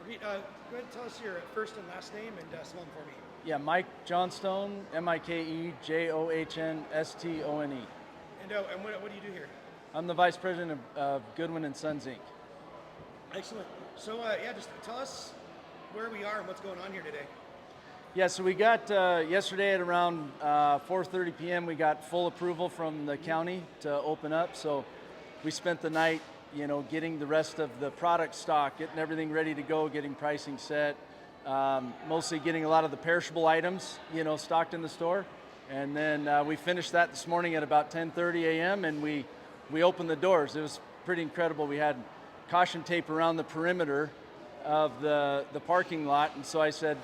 Go ahead and tell us your first and last name and spell them for me. Yeah, Mike Johnstone, MikejohnstonE. And what do you do here? I'm the vice president of Goodwin and Sons Inc. Excellent. So yeah, just tell us where we are and what's going on here today. Yeah, so we got yesterday at around 4:30 p.m. We got full approval from the county to open up. So we spent the night, getting the rest of the product stock, getting everything ready to go, getting pricing set, mostly getting a lot of the perishable items, stocked in the store. And then we finished that this morning at about 10:30 a.m. and we opened the doors. It was pretty incredible. We had caution tape around the perimeter of the parking lot, and so I said,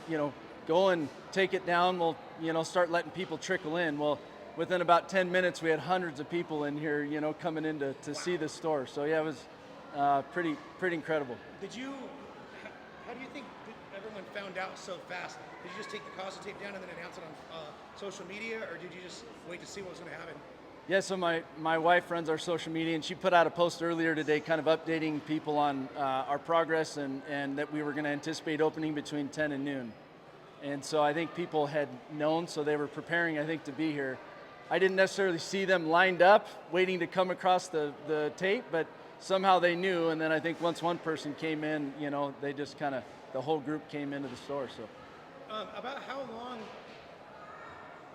go and take it down. We'll, start letting people trickle in. Well, within about 10 minutes, we had hundreds of people in here, coming in to see the store. So yeah, it was pretty incredible. How do you think everyone found out so fast? Did you just take the caution tape down and then announce it on social media, or did you just wait to see what was going to happen? Yeah, so my wife runs our social media, and she put out a post earlier today kind of updating people on our progress and that we were going to anticipate opening between 10 and noon. And so I think people had known, so they were preparing, I think, to be here. I didn't necessarily see them lined up waiting to come across the tape, but somehow they knew, and then I think once one person came in, they just kind of, the whole group came into the store. So, about how long,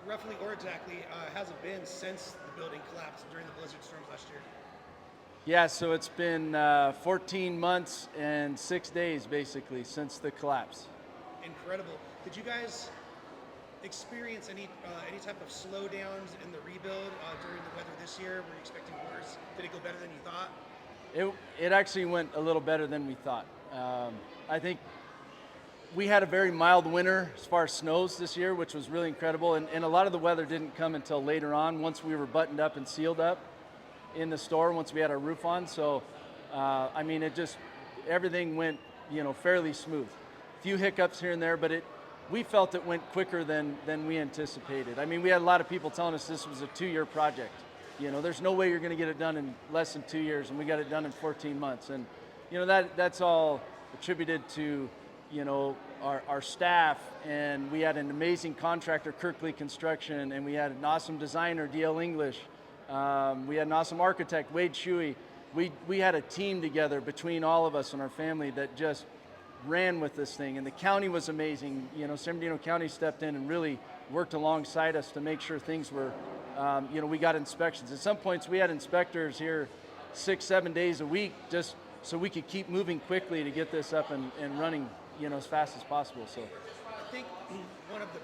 roughly or exactly, has it been since the building collapsed during the blizzard storms last year? Yeah, so it's been 14 months and 6 days basically since the collapse. Incredible. Did you guys experience any type of slowdowns in the rebuild during the weather this year? Were you expecting worse? Did it go better than you thought? It actually went a little better than we thought. I think we had a very mild winter as far as snows this year, which was really incredible. And a lot of the weather didn't come until later on, once we were buttoned up and sealed up in the store, once we had our roof on. So, everything went, fairly smooth. A few hiccups here and there, but we felt it went quicker than we anticipated. I mean, we had a lot of people telling us this was a 2-year project. There's no way you're going to get it done in less than 2 years, and we got it done in 14 months. And, that's all attributed to, our staff, and we had an amazing contractor, Kirkley Construction, and we had an awesome designer, DL English. We had an awesome architect, Wade Shuey. We had a team together between all of us and our family that just ran with this thing, and the county was amazing. San Bernardino County stepped in and really worked alongside us to make sure things were, we got inspections. At some points, we had inspectors here 6-7 days a week just so we could keep moving quickly to get this up and running, as fast as possible. So I think one of the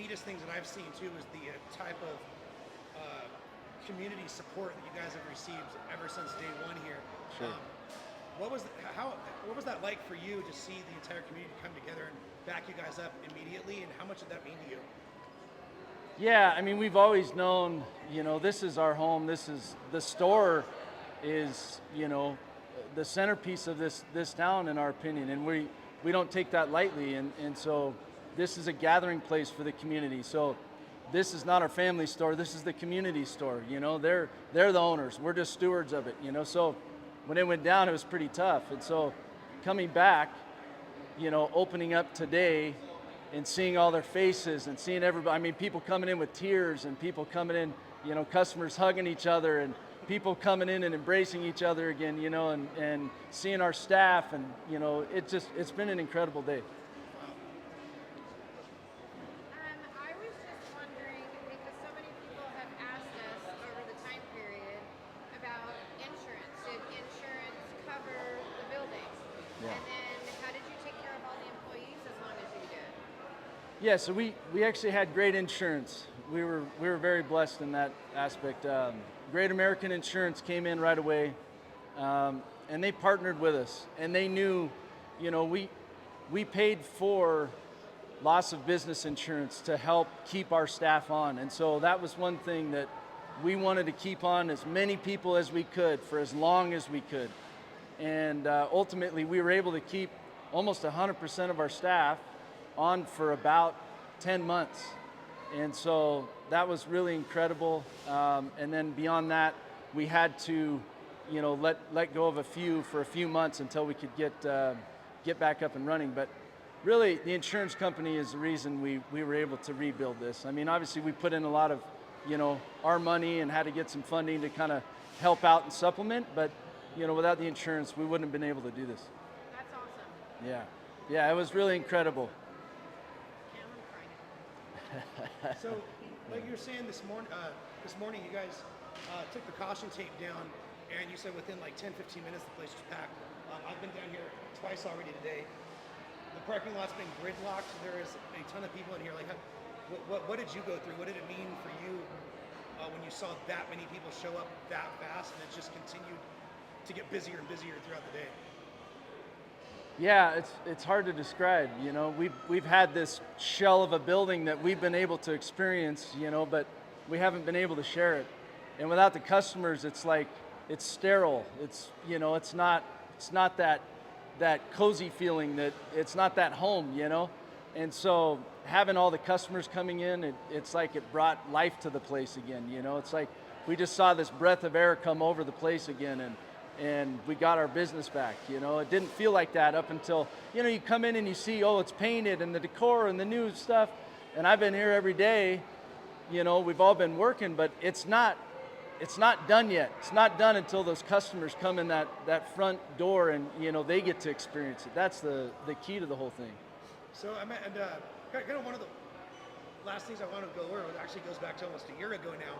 neatest things that I've seen too is the type of community support that you guys have received ever since day one here. Sure. What was that like for you to see the entire community come together and back you guys up immediately, and how much did that mean to you? Yeah, we've always known, this is our home. This is the store is, the centerpiece of this town, in our opinion, and we don't take that lightly. And so this is a gathering place for the community. So this is not our family store. This is the community store. They're the owners. We're just stewards of it. So when it went down, it was pretty tough. And so coming back, opening up today and seeing all their faces and seeing everybody, people coming in with tears and people coming in, customers hugging each other and people coming in and embracing each other again, and seeing our staff, and, it's been an incredible day. I was just wondering, because so many people have asked us over the time period about insurance. Did insurance cover the building? Yeah. And then how did you take care of all the employees as long as you did? Yeah, so we actually had great insurance. We were very blessed in that aspect. Great American Insurance came in right away, and they partnered with us. And they knew, we paid for loss of business insurance to help keep our staff on. And so that was one thing that we wanted to keep on as many people as we could for as long as we could. And ultimately, we were able to keep almost 100% of our staff on for about 10 months. And so that was really incredible. And then beyond that, we had to, let go of a few for a few months until we could get back up and running. But really, the insurance company is the reason we were able to rebuild this. I mean, obviously, we put in a lot of, our money and had to get some funding to kind of help out and supplement. But, without the insurance, we wouldn't have been able to do this. That's awesome. Yeah, it was really incredible. So, like you were saying this morning you guys took the caution tape down, and you said within like 10-15 minutes the place was packed. I've been down here twice already today. The parking lot's been gridlocked. There is a ton of people in here. Like, what did you go through? What did it mean for you when you saw that many people show up that fast, and it just continued to get busier and busier throughout the day? Yeah, it's hard to describe. We've had this shell of a building that we've been able to experience, but we haven't been able to share it. And without the customers, it's like it's sterile. It's it's not that cozy feeling, that it's not that home. And so having all the customers coming in, it's like it brought life to the place again. It's like we just saw this breath of air come over the place again, and we got our business back. It didn't feel like that up until, you come in and you see, oh, it's painted and the decor and the new stuff. And I've been here every day, we've all been working, but it's not done yet. It's not done until those customers come in that front door and, they get to experience it. That's the key to the whole thing. So, kind of one of the last things I want to go over, it actually goes back to almost a year ago now,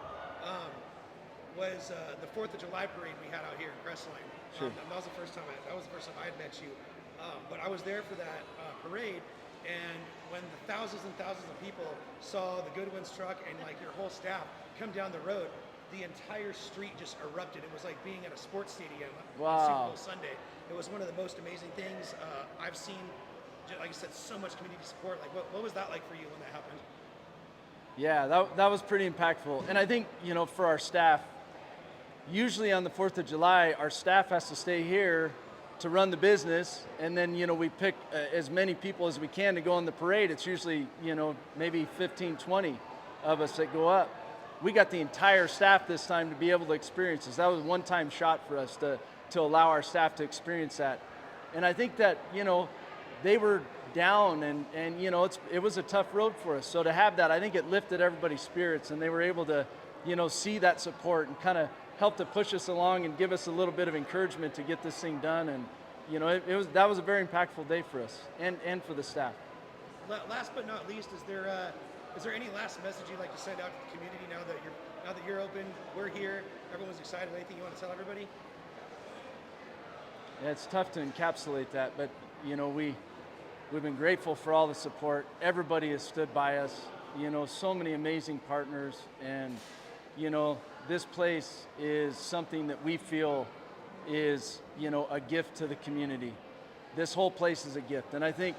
was the 4th of July parade we had out here in Crestline. Sure. That was the first time I had met you. But I was there for that parade, and when the thousands and thousands of people saw the Goodwins truck and like your whole staff come down the road, the entire street just erupted. It was like being at a sports stadium on Super Bowl Sunday. It was one of the most amazing things I've seen. Like I said, so much community support. Like, what was that like for you when that happened? Yeah, that was pretty impactful. And I think, for our staff, usually on the 4th of July, our staff has to stay here to run the business. And then, we pick as many people as we can to go on the parade. It's usually, maybe 15, 20 of us that go up. We got the entire staff this time to be able to experience this. That was a one-time shot for us to allow our staff to experience that. And I think that, they were down and it was a tough road for us. So to have that, I think it lifted everybody's spirits, and they were able to, see that support and kind of help to push us along and give us a little bit of encouragement to get this thing done. And, that was a very impactful day for us and for the staff. Last but not least, is there any last message you'd like to send out to the community now that you're open, we're here, everyone's excited? Anything you want to tell everybody? Yeah, it's tough to encapsulate that, but we've been grateful for all the support. Everybody has stood by us, so many amazing partners, and this place is something that we feel is a gift to the community. This whole place is a gift, and I think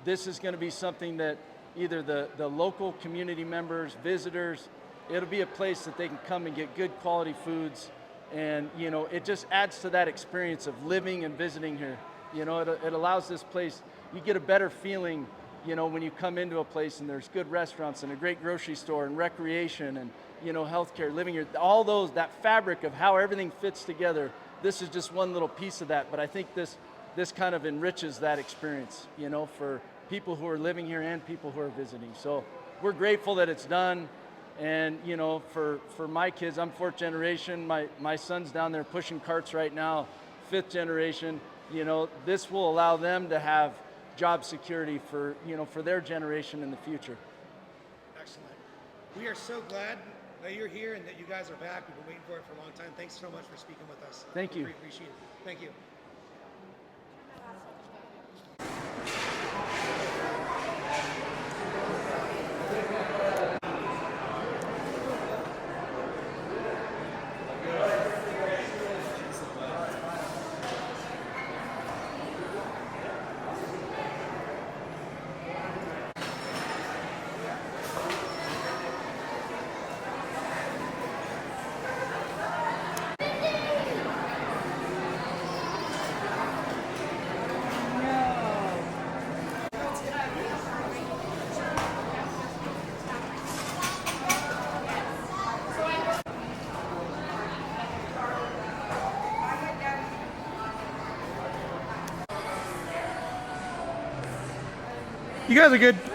this is going to be something that either the local community members, visitors, it'll be a place that they can come and get good quality foods, and it just adds to that experience of living and visiting here. It allows this place, you get a better feeling, when you come into a place and there's good restaurants and a great grocery store and recreation and, healthcare, living here, all that fabric of how everything fits together. This is just one little piece of that, but I think this kind of enriches that experience, for people who are living here and people who are visiting. So we're grateful that it's done. And, for my kids, I'm 4th generation. My son's down there pushing carts right now, 5th generation. This will allow them to have job security for their generation in the future. Excellent. We are so glad that you're here and that you guys are back. We've been waiting for it for a long time. Thanks so much for speaking with us. Thank you. We appreciate it. Thank you. You guys are good.